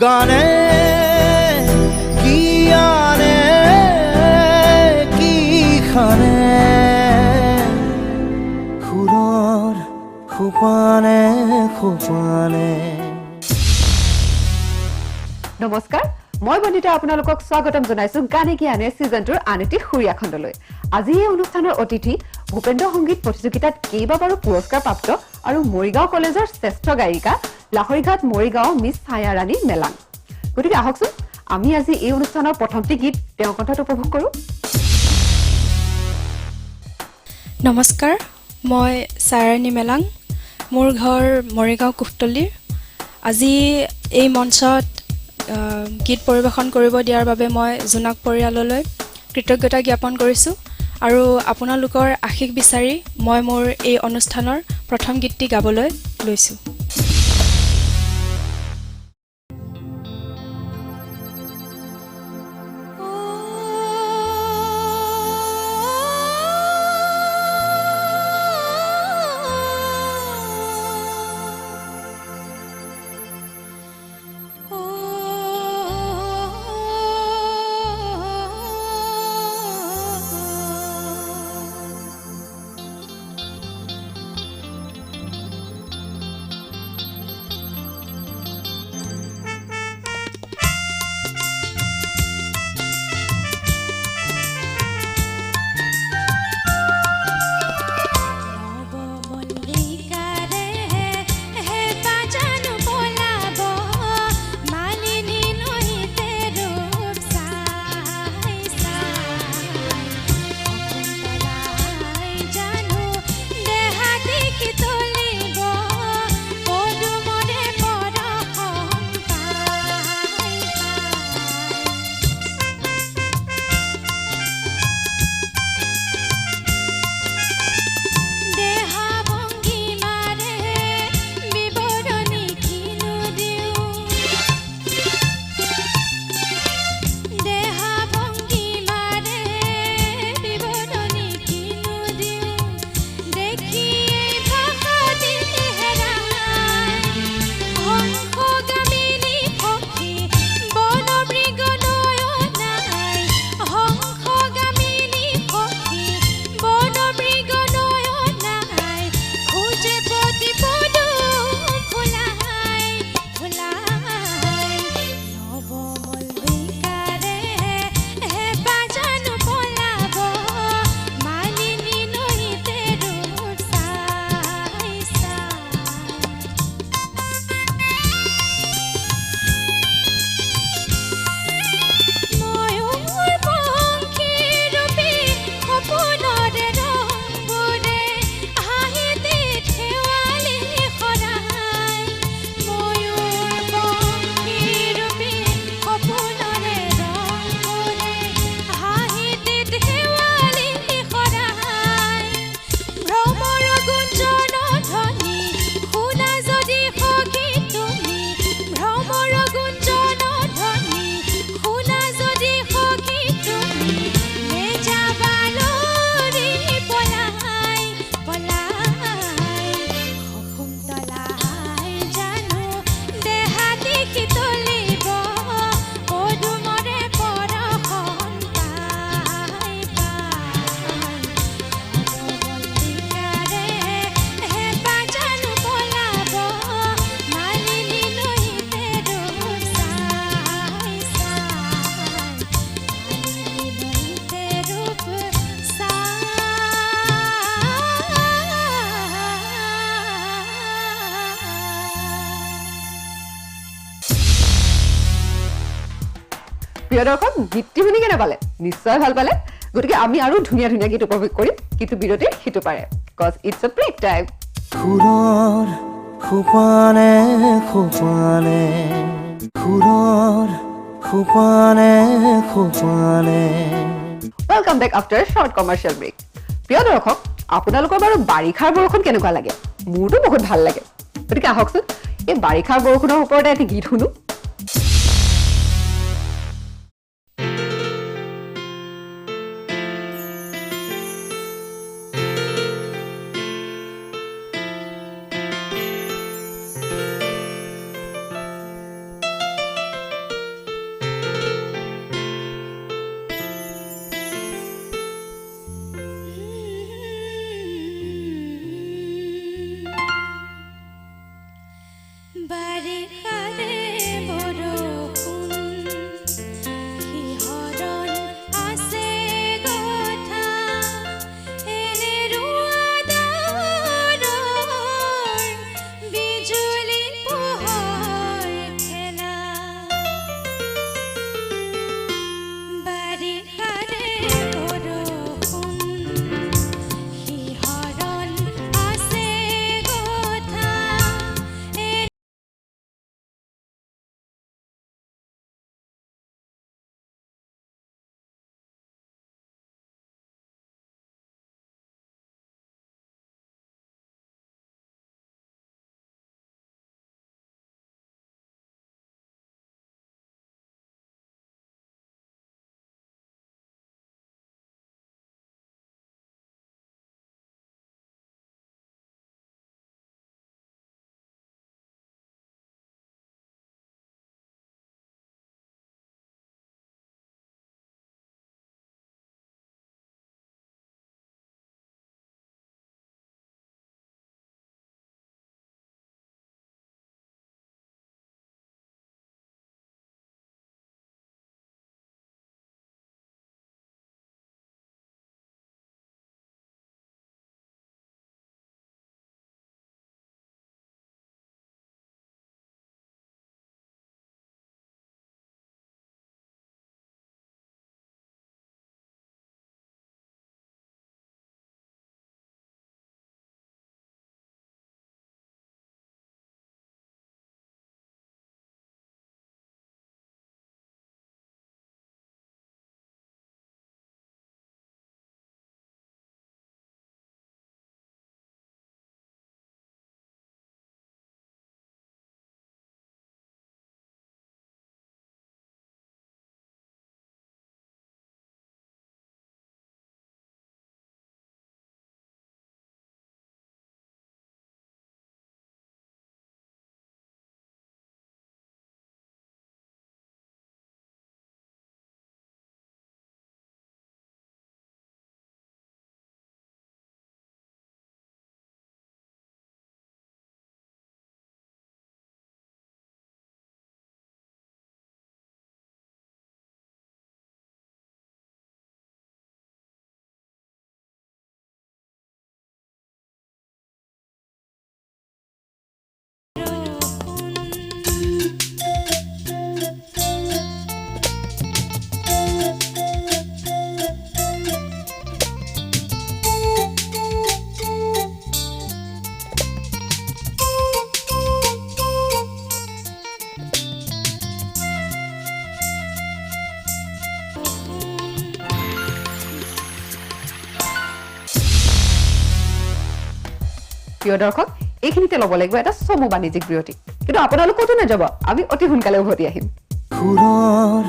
গানে কি আনে কি খানে সুৰৰ খোপানে খোপানে। নমস্কাৰ, মই বন্দিতা আপোনালোকক স্বাগতম জনাইছো গানে কি আনে সিজনটোৰ আন এটি সুৰীয়া খণ্ডলৈ। আজি এই অনুষ্ঠানৰ অতিথি ভূপেন্দ্ৰ সংগীত প্ৰতিযোগিতাত কেইবাবাৰো পুৰস্কাৰ প্ৰাপ্ত আৰু মৰিগাঁও কলেজৰ শ্ৰেষ্ঠ গায়িকা লাহৰীঘাট মৰিগাঁও মিছ ছায়া ৰাণী মেলাং। গতিকে আহকচোন আমি আজি এই অনুষ্ঠানৰ প্ৰথমটি গীত তেওঁৰ কণ্ঠত উপভোগ কৰোঁ। নমস্কাৰ, মই ছায়া ৰাণী মেলাং। মোৰ ঘৰ মৰিগাঁও কুফতলীৰ। আজি এই মঞ্চত গীত পৰিৱেশন কৰিব দিয়াৰ বাবে মই জোনাক পৰিয়াললৈ কৃতজ্ঞতা জ্ঞাপন কৰিছোঁ আৰু আপোনালোকৰ আশীষ বিচাৰি মই মোৰ এই অনুষ্ঠানৰ প্ৰথম গীতটি গাবলৈ লৈছোঁ। প্ৰিয় দৰ্শক, গীতটি শুনি কেনে পালে? নিশ্চয় ভাল পালে। গতিকে আমি আৰু ধুনীয়া ধুনীয়া গীত উপভোগ কৰিম কিন্তু বিৰতিৰ সিটো পাৰে, cause it's a break time. সুৰৰ খোপানে খোপানে সুৰৰ খোপানে খোপানে। Welcome back after short commercial break. প্ৰিয় দৰ্শক, আপোনালোকৰ বাৰু বাৰিষাৰ বৰষুণ কেনেকুৱা লাগে? মোৰতো বহুত ভাল লাগে। গতিকে আহকচোন এই বাৰিষাৰ বৰষুণৰ ওপৰতে এটি গীত শুনো। প্ৰিয় দৰ্শক এইখিনিতে ল'ব লাগিব এটা চমু বাণিজ্যিক বিৰতি কিন্তু আপোনালোক ক'তো নাযাব আমি অতি সোনকালে উভতি আহিম সুৰৰ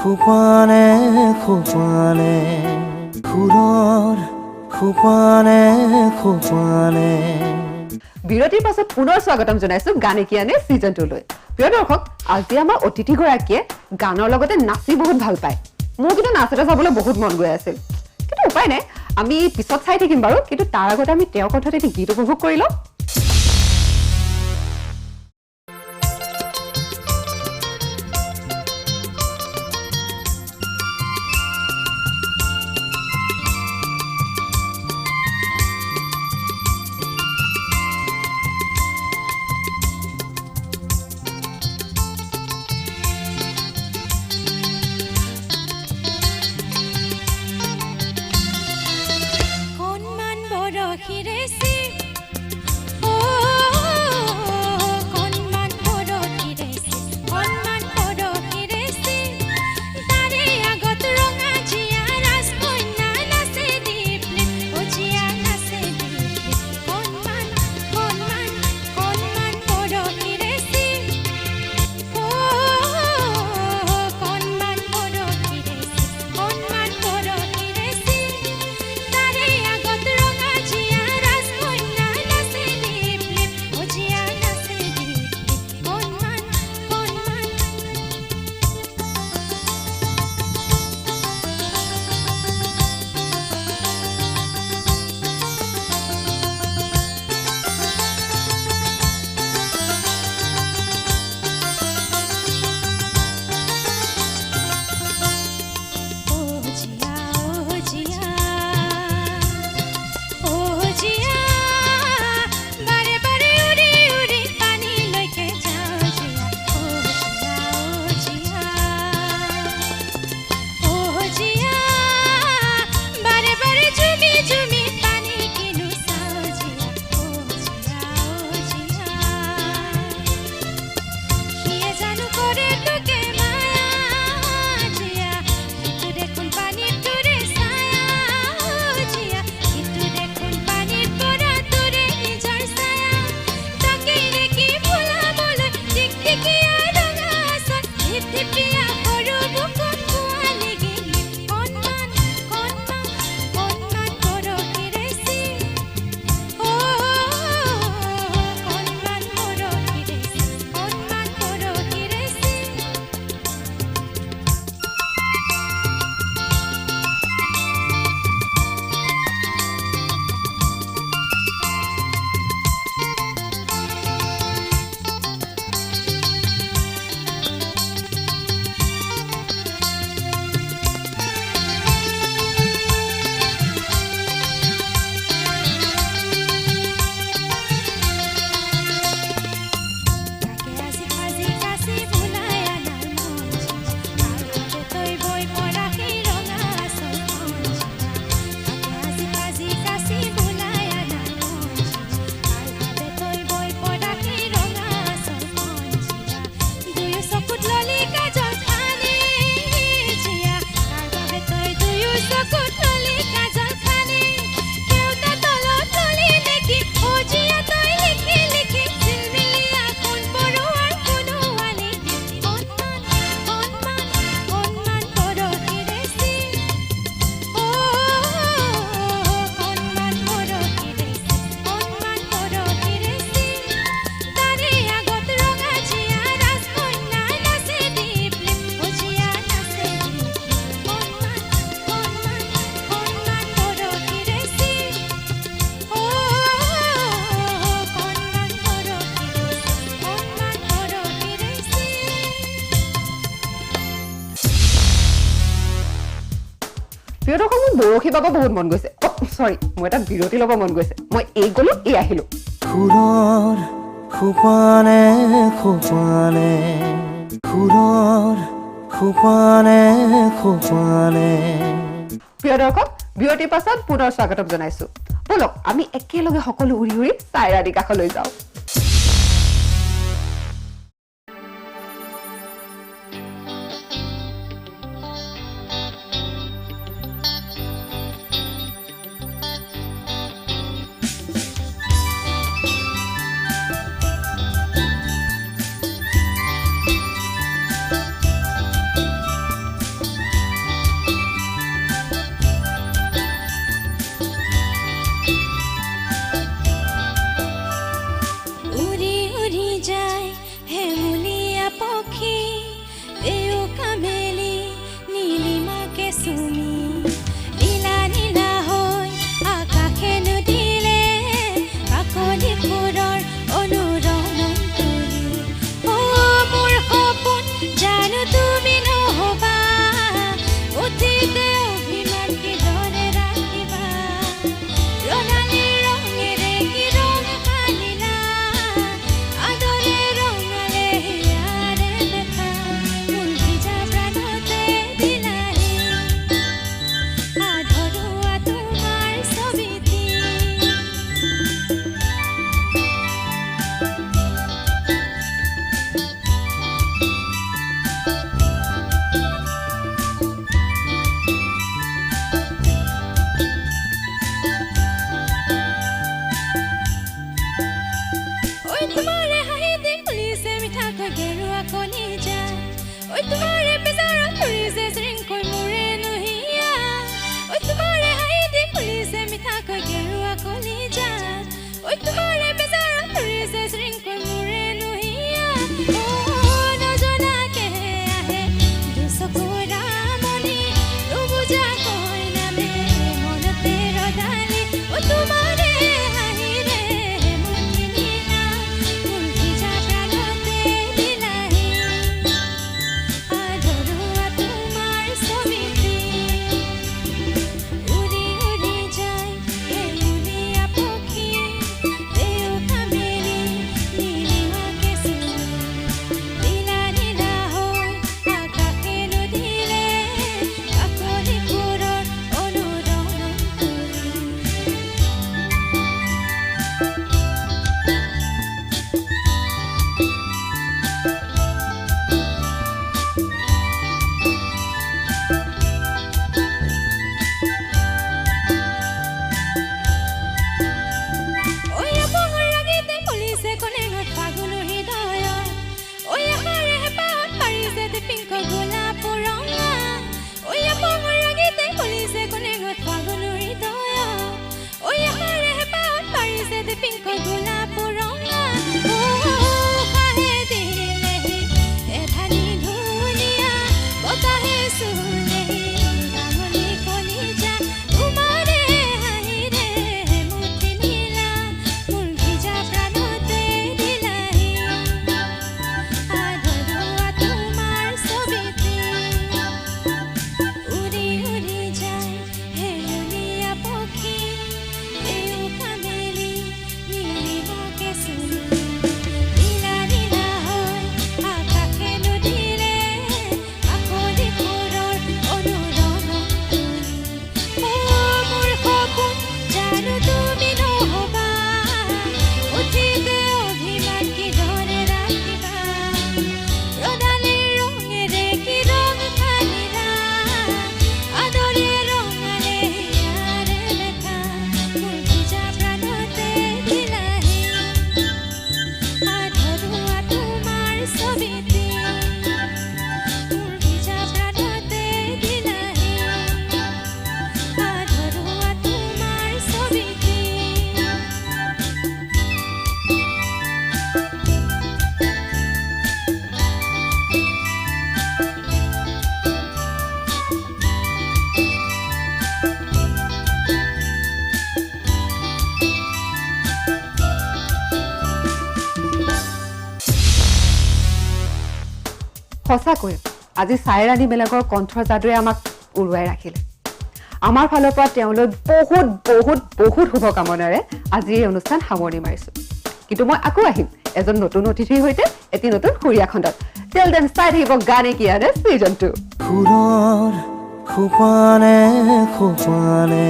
সোপানে সোপানে সুৰৰ সোপানে সোপানে বিৰতিৰ পাছত পুনৰ স্বাগতম জনাইছো গানে কি আনে সিজন 2 লৈ প্ৰিয় দৰ্শক আজি আমাৰ অতিথিগৰাকীয়ে গানৰ লগতে নাচি বহুত ভাল পায় মোৰ কিন্তু নাচ এটা চাবলৈ বহুত মন গৈ আছিল কিন্তু উপায় নাই আমি পিছত চাই থাকিম বাৰু কিন্তু তাৰ আগতে আমি তেওঁৰ কথাত এটি গীত উপভোগ কৰি লওঁ প্ৰিয় দৰ্শক মোৰ বৰশী বাব বহুত মন গৈছে সৰি মই এটা বিৰতি ল'ব মন গৈছে মই এই গলো এই আহিলো সুৰৰ সোপানে সোপানে সুৰৰ সোপানে সোপানে প্ৰিয় দৰ্শক বিৰতিৰ পাছত পুনৰ স্বাগতম জনাইছো বলক আমি একেলগে সকলো উৰি উৰি চাইৰা দিকাখলৈ যাওঁ যায় হেমুলীয়া পক্ষী দেউকা মেলি নীলিমাকে চুমি নীলা নীলা হৈ আকাশে নদিলে কাকলি ফুলৰ অনুৰণন তুলি মোৰ সপোন জানো তুমি নহবা অতীতে অভিমান কিদৰে ৰাখিবা ৰঙালী ৰঙেৰে কি ৰং সানিলা আদৰে ৰঙালে হিয়াৰে দেখা মোৰ ভিজা প্ৰাণতে দিলাহি আধৰুৱা তোমাৰ ছবিটি ঐ তোমাৰে হাঁহিতে ফুলিছে মিঠাকৈ গেৰুৱা কলিজা ঐ তোমাৰে বেজাৰত ফুৰিছে শৃংখৈ মোৰে নুহিয়া ঐ তোমাৰে হাঁহিতে ফুলিছে মিঠাকৈ গেৰুৱা কলিজা ঐ তোমাৰে বেজাৰত ফুৰিছে শৃংখৈ মোৰে নুহিয়া নজনাকে আহে দুচকুৰা মণি নুবুজাকৈ নামে মনতে ৰদালি ঐ তোমাৰে হাঁহিৰে মুঠি নিলা মোৰ ভিজা প্ৰাণতে দিলাহি আধৰুৱা তোমাৰ ছবিটি উৰি উৰি যায় হেমুলীয়া পক্ষী দেউকা মেলি নীলিমাকে চুমি নীলা নীলা হৈ আকাশে নদিলে কাকলি ফুলৰ অনুৰণন তুলি ঐ আপঙৰ ৰাগিতে ফুলিছে কণেঙত ফাগুনৰ হৃদয়ত ঐ আশাৰে হেঁপাহত পাৰিছে পিংক গোলাপ ৰঙা ঐ আপঙৰ ৰাগিতে ফুলিছে কণেঙত ফাগুনৰ হৃদয়ত ঐ আশাৰে হেঁপাহত পাৰিছে পিংক গোলাপ ৰঙা উশাহে দিলেহি এধানি ধুনীয়া বতাহে চুলেহি ডাঙলি কলিজা তোমাৰে হাঁহিৰে মুঠি নিলা মোৰ ভিজা প্ৰাণতে দিলাহি আধৰুৱা তোমাৰ ছবিটি উৰি উৰি যায় হেমুলীয়া পক্ষী দেউকা মেলি নীলিমাকে চুমি নীলা নীলা হৈ আকাশে নদিলে কাকলি ফুলৰ অনুৰণন তুলি মোৰ সপোন জানো তুমি নহবা অতীতে অভিমান কিদৰে ৰাখিবা ৰঙালী ৰঙেৰে কি ৰং সানিলা আদৰে ৰঙালে হিয়াৰে দেখা মোৰ ভিজা প্ৰাণতে দিলাহি আধৰুৱা তোমাৰ ছবিটি মোৰ ভিজা প্ৰাণতে দিলাহি আধৰুৱা তোমাৰ ছবিটি সঁচাকৈ আজি চাইৰাণী বেলেগৰ কণ্ঠৰ যাদুৱে আমাক উৰুৱাই ৰাখিলে আমাৰ ফালৰ পৰা তেওঁলৈ বহুত বহুত বহুত শুভকামনাৰে আজি এই অনুষ্ঠান সামৰণি মাৰিছো কিন্তু মই আকৌ আহিম এজন নতুন অতিথিৰ সৈতে এটি নতুন সুৰীয়া খণ্ডত টেল দেন চাই থাকিব গানে কি আনে ছিজন 2 সুৰৰ সোপানে সোপানে